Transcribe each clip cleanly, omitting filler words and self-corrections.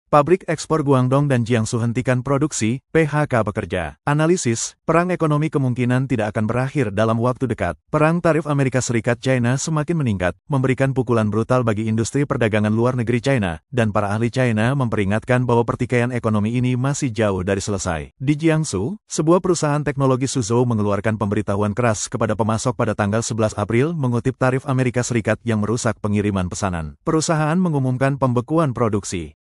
Pabrik ekspor Guangdong dan Jiangsu hentikan produksi, PHK pekerja. Analisis, perang ekonomi kemungkinan tidak akan berakhir dalam waktu dekat. Perang tarif Amerika Serikat-China semakin meningkat, memberikan pukulan brutal bagi industri perdagangan luar negeri China, dan para ahli China memperingatkan bahwa pertikaian ekonomi ini masih jauh dari selesai. Di Jiangsu, sebuah perusahaan teknologi Suzhou mengeluarkan pemberitahuan keras kepada pemasok pada tanggal 11 April mengutip tarif Amerika Serikat yang merusak pengiriman pesanan. Perusahaan mengumumkan pembekuan produksi.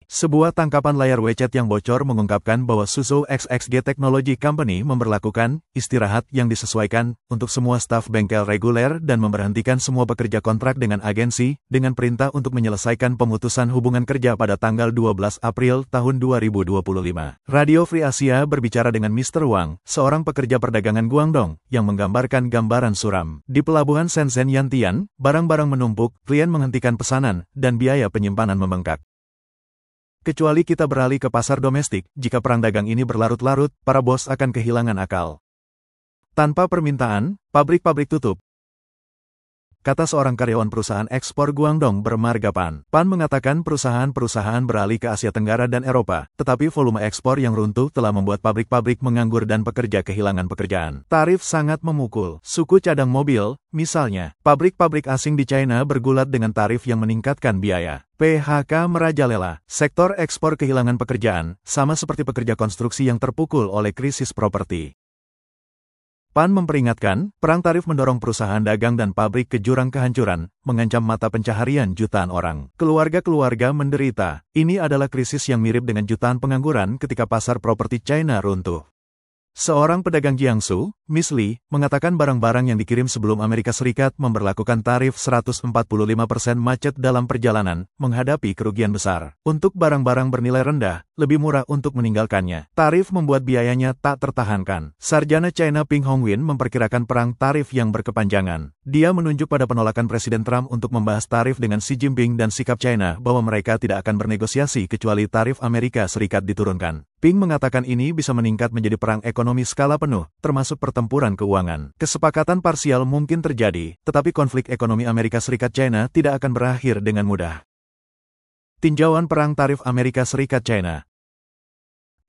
Sebuah tangkapan layar WeChat yang bocor mengungkapkan bahwa Suzhou XXG Technology Company memberlakukan istirahat yang disesuaikan untuk semua staf bengkel reguler dan memberhentikan semua pekerja kontrak dengan agensi dengan perintah untuk menyelesaikan pemutusan hubungan kerja pada tanggal 12 April tahun 2025. Radio Free Asia berbicara dengan Mr. Wang, seorang pekerja perdagangan Guangdong, yang menggambarkan gambaran suram. Di pelabuhan Shenzhen Yantian, barang-barang menumpuk, klien menghentikan pesanan, dan biaya penyimpanan membengkak. Kecuali kita beralih ke pasar domestik, jika perang dagang ini berlarut-larut, para bos akan kehilangan akal. Tanpa permintaan, pabrik-pabrik tutup, kata seorang karyawan perusahaan ekspor Guangdong bermarga Pan. Pan mengatakan perusahaan-perusahaan beralih ke Asia Tenggara dan Eropa, tetapi volume ekspor yang runtuh telah membuat pabrik-pabrik menganggur dan pekerja kehilangan pekerjaan. Tarif sangat memukul. Suku cadang mobil, misalnya, pabrik-pabrik asing di China bergulat dengan tarif yang meningkatkan biaya. PHK merajalela. Sektor ekspor kehilangan pekerjaan, sama seperti pekerja konstruksi yang terpukul oleh krisis properti. Pan memperingatkan, perang tarif mendorong perusahaan dagang dan pabrik ke jurang kehancuran, mengancam mata pencaharian jutaan orang. Keluarga-keluarga menderita. Ini adalah krisis yang mirip dengan jutaan pengangguran ketika pasar properti China runtuh. Seorang pedagang Jiangsu, Miss Lee, mengatakan barang-barang yang dikirim sebelum Amerika Serikat memberlakukan tarif 145% macet dalam perjalanan, menghadapi kerugian besar. Untuk barang-barang bernilai rendah, lebih murah untuk meninggalkannya. Tarif membuat biayanya tak tertahankan. Sarjana China Ping Hongwin memperkirakan perang tarif yang berkepanjangan. Dia menunjuk pada penolakan Presiden Trump untuk membahas tarif dengan Xi Jinping dan sikap China bahwa mereka tidak akan bernegosiasi kecuali tarif Amerika Serikat diturunkan. Ping mengatakan ini bisa meningkat menjadi perang ekonomi skala penuh, termasuk pertempuran keuangan. Kesepakatan parsial mungkin terjadi, tetapi konflik ekonomi Amerika Serikat-China tidak akan berakhir dengan mudah. Tinjauan perang tarif Amerika Serikat-China.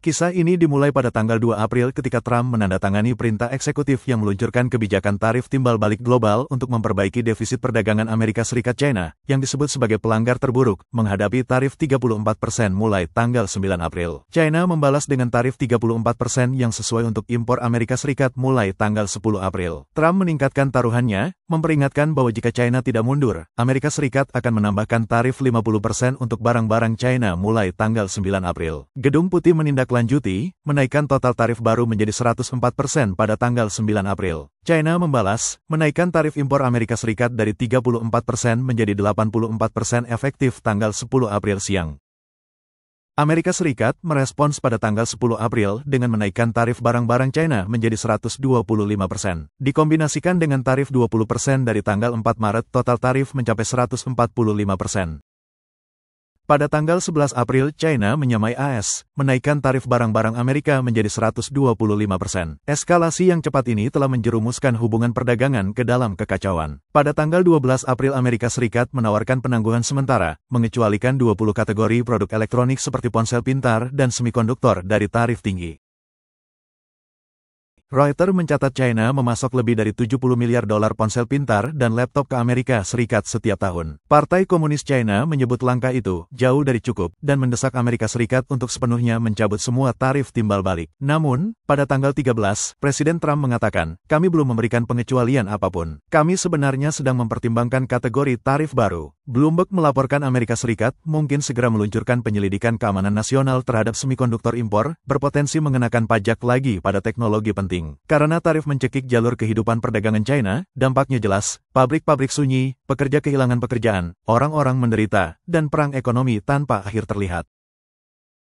Kisah ini dimulai pada tanggal 2 April ketika Trump menandatangani perintah eksekutif yang meluncurkan kebijakan tarif timbal balik global untuk memperbaiki defisit perdagangan Amerika Serikat-China, yang disebut sebagai pelanggar terburuk, menghadapi tarif 34% mulai tanggal 9 April. China membalas dengan tarif 34% yang sesuai untuk impor Amerika Serikat mulai tanggal 10 April. Trump meningkatkan taruhannya, memperingatkan bahwa jika China tidak mundur, Amerika Serikat akan menambahkan tarif 50% untuk barang-barang China mulai tanggal 9 April. Gedung Putih menindaklanjuti, menaikkan total tarif baru menjadi 104% pada tanggal 9 April. China membalas, menaikkan tarif impor Amerika Serikat dari 34% menjadi 84% efektif tanggal 10 April siang. Amerika Serikat merespons pada tanggal 10 April dengan menaikkan tarif barang-barang China menjadi 125%. Dikombinasikan dengan tarif 20% dari tanggal 4 Maret, total tarif mencapai 145%. Pada tanggal 11 April, China menyamai AS, menaikkan tarif barang-barang Amerika menjadi 125%. Eskalasi yang cepat ini telah menjerumuskan hubungan perdagangan ke dalam kekacauan. Pada tanggal 12 April, Amerika Serikat menawarkan penangguhan sementara, mengecualikan 20 kategori produk elektronik seperti ponsel pintar dan semikonduktor dari tarif tinggi. Reuters mencatat China memasok lebih dari 70 miliar dolar ponsel pintar dan laptop ke Amerika Serikat setiap tahun. Partai Komunis China menyebut langkah itu jauh dari cukup dan mendesak Amerika Serikat untuk sepenuhnya mencabut semua tarif timbal balik. Namun, pada tanggal 13, Presiden Trump mengatakan, "Kami belum memberikan pengecualian apapun. Kami sebenarnya sedang mempertimbangkan kategori tarif baru." Bloomberg melaporkan Amerika Serikat mungkin segera meluncurkan penyelidikan keamanan nasional terhadap semikonduktor impor, berpotensi mengenakan pajak lagi pada teknologi penting. Karena tarif mencekik jalur kehidupan perdagangan China, dampaknya jelas, pabrik-pabrik sunyi, pekerja kehilangan pekerjaan, orang-orang menderita, dan perang ekonomi tanpa akhir terlihat.